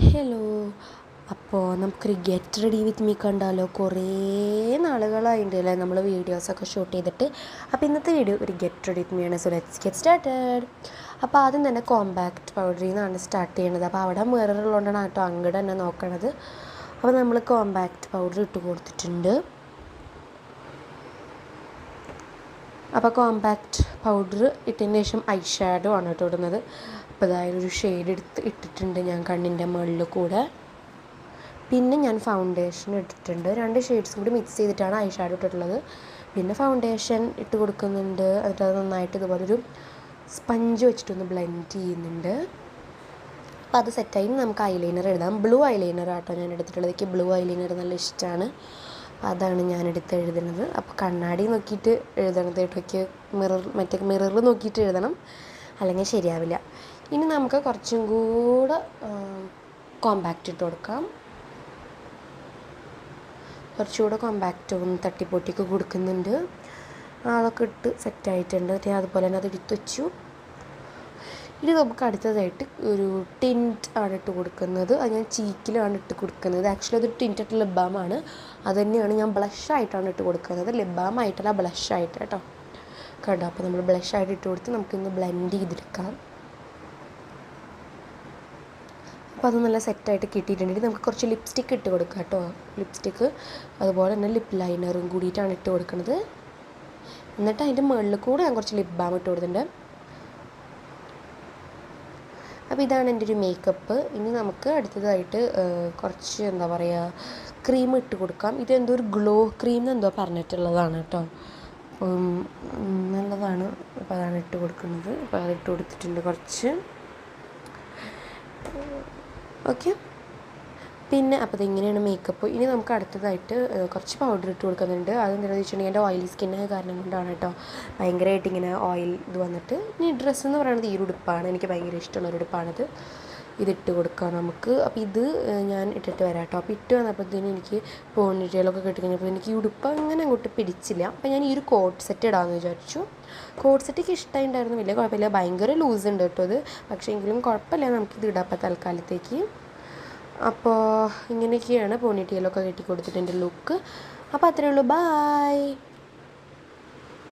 Hello. അപ്പോൾ നമുക്കൊരു get ready with me കണ്ടാലോ? കുറേ നാളുകളായിട്ടല്ലേ നമ്മൾ വീഡിയോസൊക്കെ ഷൂട്ട് ചെയ്തിട്ട്. അപ്പോൾ ഇന്നത്തെ വീഡിയോ ഒരു ഗെറ്റ് റെഡി വിത്ത് മീ ആണ്. So let's get started. അപ്പോൾ ആദ്യം തന്നെ കോമ്പാക്റ്റ് പൗഡറിൽ നിന്നാണ് സ്റ്റാർട്ട് ചെയ്യുന്നത്. അപ്പോൾ അവിടെ മിറർ ഉള്ളതുകൊണ്ടാണ് കേട്ടോ അങ്ങോട്ട് തന്നെ നോക്കണത്. അപ്പോൾ നമ്മൾ കോമ്പാക്റ്റ് പൗഡർ ഇട്ട് കൊടുത്തിട്ടുണ്ട്. അപ്പോൾ കോമ്പാക്റ്റ് പൗഡർ ഇട്ടതിന് ശേഷം ഐ ഷാഡോ ആണ് കേട്ടോ ഇടുന്നത്. അപ്പോൾ അതായത് ഒരു ഷെയ്ഡ് ഇട്ടിട്ടുണ്ട് ഞാൻ കണ്ണിൻ്റെ മുകളിൽ കൂടെ. പിന്നെ ഞാൻ ഫൗണ്ടേഷൻ ഇട്ടിട്ടുണ്ട്. 2 ഷെയ്ഡ്സും കൂടി മിക്സ് ചെയ്തിട്ടാണ് ഐ ഷാഡോ ഇട്ടിട്ടുള്ളത്. പിന്നെ ഫൗണ്ടേഷൻ ഇട്ട് കൊടുക്കുന്നുണ്ട്. എന്നിട്ട് അത് നന്നായിട്ട് ഇതുപോലൊരു സ്പഞ്ച് വെച്ചിട്ടൊന്ന് ബ്ലെൻഡ് ചെയ്യുന്നുണ്ട്. അപ്പോൾ അത് സെറ്റായി നമുക്ക് ഐലൈനർ എഴുതാം. ബ്ലൂ ഐലൈനർ ആട്ടോ ഞാൻ എടുത്തിട്ടുള്ളത്. എനിക്ക് ബ്ലൂ ഐലൈനർ നല്ല ഇഷ്ടമാണ്. അതാണ് ഞാൻ എഴുതുന്നത്. അപ്പോൾ കണ്ണാടി നോക്കിയിട്ട് എഴുതണത് കേട്ടോക്ക്. മിറർ നോക്കിയിട്ട് എഴുതണം, അല്ലെങ്കിൽ ശരിയാവില്ല. ഇനി നമുക്ക് കുറച്ചും കൂടെ കോമ്പാക്റ്റ് ഇട്ട് കൊടുക്കാം. കുറച്ചുകൂടെ കോമ്പാക്റ്റ് ഒന്ന് തട്ടിപ്പൊട്ടിക്ക് കൊടുക്കുന്നുണ്ട്. അതൊക്കെ ഇട്ട് സെറ്റായിട്ടുണ്ട്. അതുപോലെ തന്നെ അത് എടുത്ത് വെച്ചു. ഇനി നമുക്ക് അടുത്തതായിട്ട് ഒരു ടിൻറ്റ് ആണ് ഇട്ട് കൊടുക്കുന്നത്. അത് ഞാൻ ചീക്കിലാണ് ഇട്ട് കൊടുക്കുന്നത്. ആക്ച്വലി അതൊരു ടിൻറ്റഡ് ലിപ് ബാമാണ്. അത് തന്നെയാണ് ഞാൻ ബ്ലഷായിട്ടാണ് ഇട്ട് കൊടുക്കുന്നത്. ലിപ് ബാം ആയിട്ടല്ല, ബ്ലഷായിട്ട് കേട്ടോ. കേട്ടോ, അപ്പോൾ നമ്മൾ ബ്ലഷായിട്ട് ഇട്ട് കൊടുത്ത് നമുക്കിന്ന് ബ്ലെൻഡ് ചെയ്തെടുക്കാം. അപ്പോൾ അത് നല്ല സെറ്റായിട്ട് കിട്ടിയിട്ടുണ്ടെങ്കിൽ നമുക്ക് കുറച്ച് ലിപ്സ്റ്റിക്ക് ഇട്ട് കൊടുക്കാം കേട്ടോ. ലിപ്സ്റ്റിക്ക് അതുപോലെ തന്നെ ലിപ്പ് ലൈനറും കൂടിയിട്ടാണ് ഇട്ട് കൊടുക്കുന്നത്. എന്നിട്ട് അതിൻ്റെ മുകളിൽ കൂടെ ഞാൻ കുറച്ച് ലിപ് ബാം ഇട്ട് കൊടുത്തിട്ടുണ്ട്. അപ്പോൾ ഇതാണ് എൻ്റെ ഒരു മേക്കപ്പ്. ഇനി നമുക്ക് അടുത്തതായിട്ട് കുറച്ച് എന്താ പറയുക ക്രീം ഇട്ട് കൊടുക്കാം. ഇതെന്തോ ഒരു ഗ്ലോ ക്രീം എന്തോ പറഞ്ഞിട്ടുള്ളതാണ് കേട്ടോ. നല്ലതാണ്. അപ്പോൾ അതാണ് ഇട്ട് കൊടുക്കുന്നത്. അപ്പോൾ അത് ഇട്ട് കൊടുത്തിട്ടുണ്ട് കുറച്ച്. ഓക്കെ, പിന്നെ അപ്പോൾ ഇങ്ങനെയാണ് മേക്കപ്പ്. ഇനി നമുക്ക് അടുത്തതായിട്ട് കുറച്ച് പൗഡർ ഇട്ട് കൊടുക്കുന്നുണ്ട്. അതെന്താണെന്ന് വെച്ചിട്ടുണ്ടെങ്കിൽ എൻ്റെ ഓയിലി സ്കിന്ന് കാരണം കൊണ്ടാണ് കേട്ടോ ഭയങ്കരമായിട്ട് ഇങ്ങനെ ഓയിൽ ഇത് വന്നിട്ട്. ഇനി ഡ്രസ്സ് എന്ന് പറയുന്നത് ഈ ഒരു ഉടുപ്പാണ്. എനിക്ക് ഭയങ്കര ഇഷ്ടമുള്ളൊരു ഉടുപ്പാണിത്. ഇതിട്ട് കൊടുക്കാം നമുക്ക്. അപ്പോൾ ഇത് ഞാൻ ഇട്ടിട്ട് വരാം കേട്ടോ. അപ്പോൾ ഇട്ട് വന്നപ്പോഴത്തേനും എനിക്ക് പോണിറ്റെയിലൊക്കെ കെട്ടി കഴിഞ്ഞപ്പോൾ എനിക്ക് ഈ ഉടുപ്പ് അങ്ങനെ അങ്ങോട്ട് പിടിച്ചില്ല. അപ്പോൾ ഞാൻ ഈ ഒരു കോട്ട് സെറ്റ് ഇടാമെന്ന് വിചാരിച്ചു. കോട്ട് സെറ്റ് എനിക്ക് ഇഷ്ടമായിട്ടുണ്ടായിരുന്നു, വലിയ കുഴപ്പമില്ല. ഭയങ്കര ലൂസ് ഉണ്ട് കേട്ടോ ഇത്. പക്ഷേ എങ്കിലും കുഴപ്പമില്ല, നമുക്കിത് ഇടാം അപ്പോൾ തൽക്കാലത്തേക്ക്. അപ്പോൾ ഇങ്ങനെയൊക്കെയാണ് പോണിറ്റെയിലൊക്കെ കെട്ടി കൊടുത്തിട്ട് എൻ്റെ ലുക്ക്. അപ്പോൾ അത്രയേ ഉള്ളൂ. ബൈ.